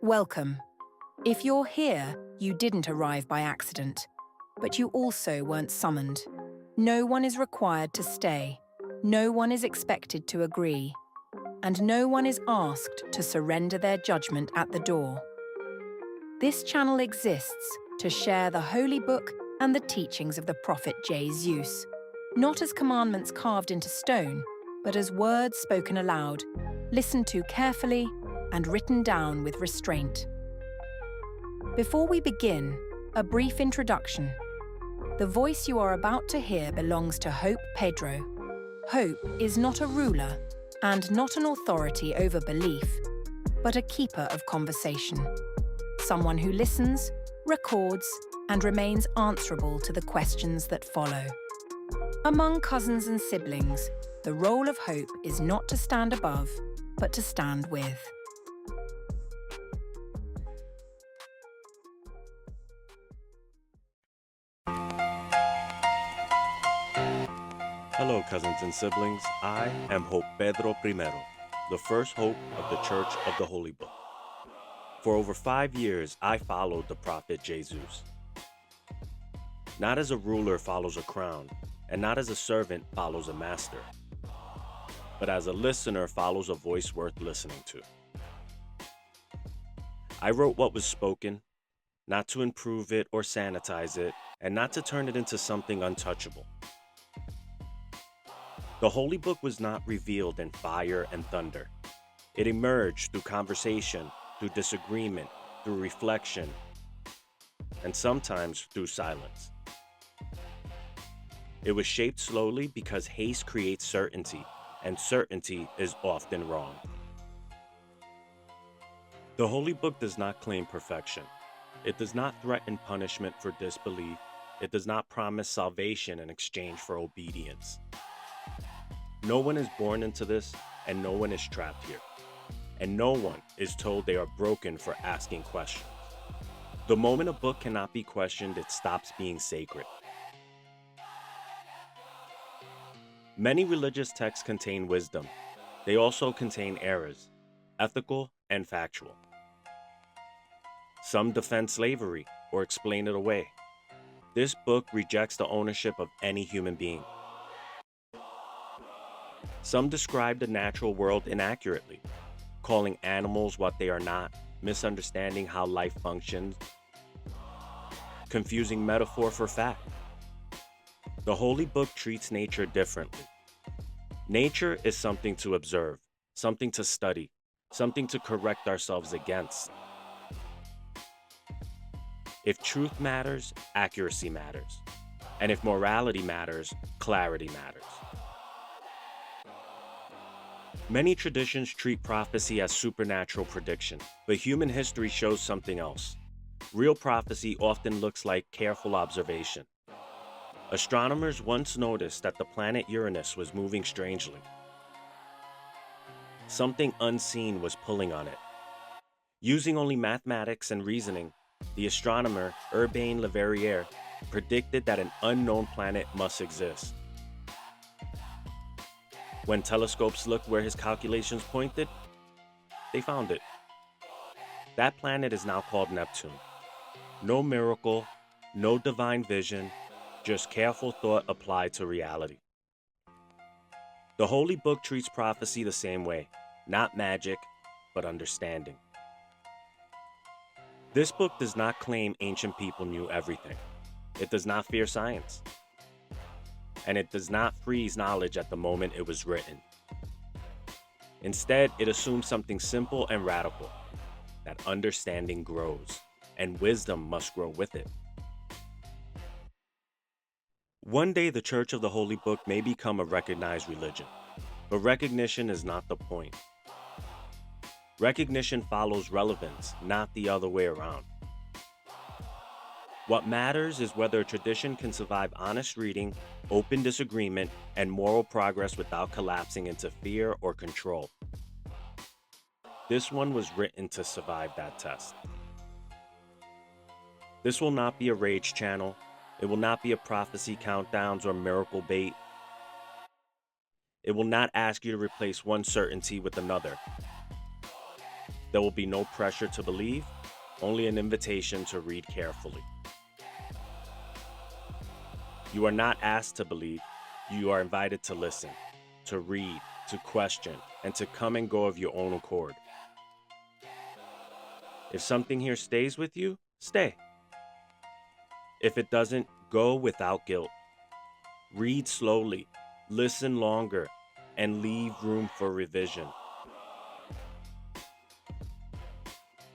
Welcome. If you're here, you didn't arrive by accident, but you also weren't summoned. No one is required to stay. No one is expected to agree. And no one is asked to surrender their judgment at the door. This channel exists to share the Holy Book and the teachings of the prophet Jesus, not as commandments carved into stone, but as words spoken aloud, listened to carefully, and written down with restraint. Before we begin, a brief introduction. The voice you are about to hear belongs to Hope Pedro. Hope is not a ruler and not an authority over belief, but a keeper of conversation. Someone who listens, records, and remains answerable to the questions that follow. Among cousins and siblings, the role of Hope is not to stand above, but to stand with. Hello, cousins and siblings. I am Hope Pedro Primero, the first Hope of the Church of the Holy Book. For over 5 years, I followed the prophet Jesus. Not as a ruler follows a crown, and not as a servant follows a master, but as a listener follows a voice worth listening to. I wrote what was spoken, not to improve it or sanitize it, and not to turn it into something untouchable. The Holy Book was not revealed in fire and thunder. It emerged through conversation, through disagreement, through reflection, and sometimes through silence. It was shaped slowly because haste creates certainty, and certainty is often wrong. The Holy Book does not claim perfection. It does not threaten punishment for disbelief. It does not promise salvation in exchange for obedience. No one is born into this, and no one is trapped here. And no one is told they are broken for asking questions. The moment a book cannot be questioned, it stops being sacred. Many religious texts contain wisdom. They also contain errors, ethical and factual. Some defend slavery or explain it away. This book rejects the ownership of any human being. Some describe the natural world inaccurately, calling animals what they are not, misunderstanding how life functions, confusing metaphor for fact. The Holy Book treats nature differently. Nature is something to observe, something to study, something to correct ourselves against. If truth matters, accuracy matters. And if morality matters, clarity matters. Many traditions treat prophecy as supernatural prediction, but human history shows something else. Real prophecy often looks like careful observation. Astronomers once noticed that the planet Uranus was moving strangely. Something unseen was pulling on it. Using only mathematics and reasoning, the astronomer Urbain Le Verrier predicted that an unknown planet must exist. When telescopes looked where his calculations pointed, they found it. That planet is now called Neptune. No miracle, no divine vision, just careful thought applied to reality. The Holy Book treats prophecy the same way, not magic, but understanding. This book does not claim ancient people knew everything. It does not fear science. And it does not freeze knowledge at the moment it was written. Instead, it assumes something simple and radical, that understanding grows, and wisdom must grow with it. One day, the Church of the Holy Book may become a recognized religion, but recognition is not the point. Recognition follows relevance, not the other way around. What matters is whether a tradition can survive honest reading, open disagreement, and moral progress without collapsing into fear or control. This one was written to survive that test. This will not be a rage channel. It will not be a prophecy countdowns or miracle bait. It will not ask you to replace one certainty with another. There will be no pressure to believe, only an invitation to read carefully. You are not asked to believe, you are invited to listen, to read, to question, and to come and go of your own accord. If something here stays with you, stay. If it doesn't, go without guilt. Read slowly, listen longer, and leave room for revision.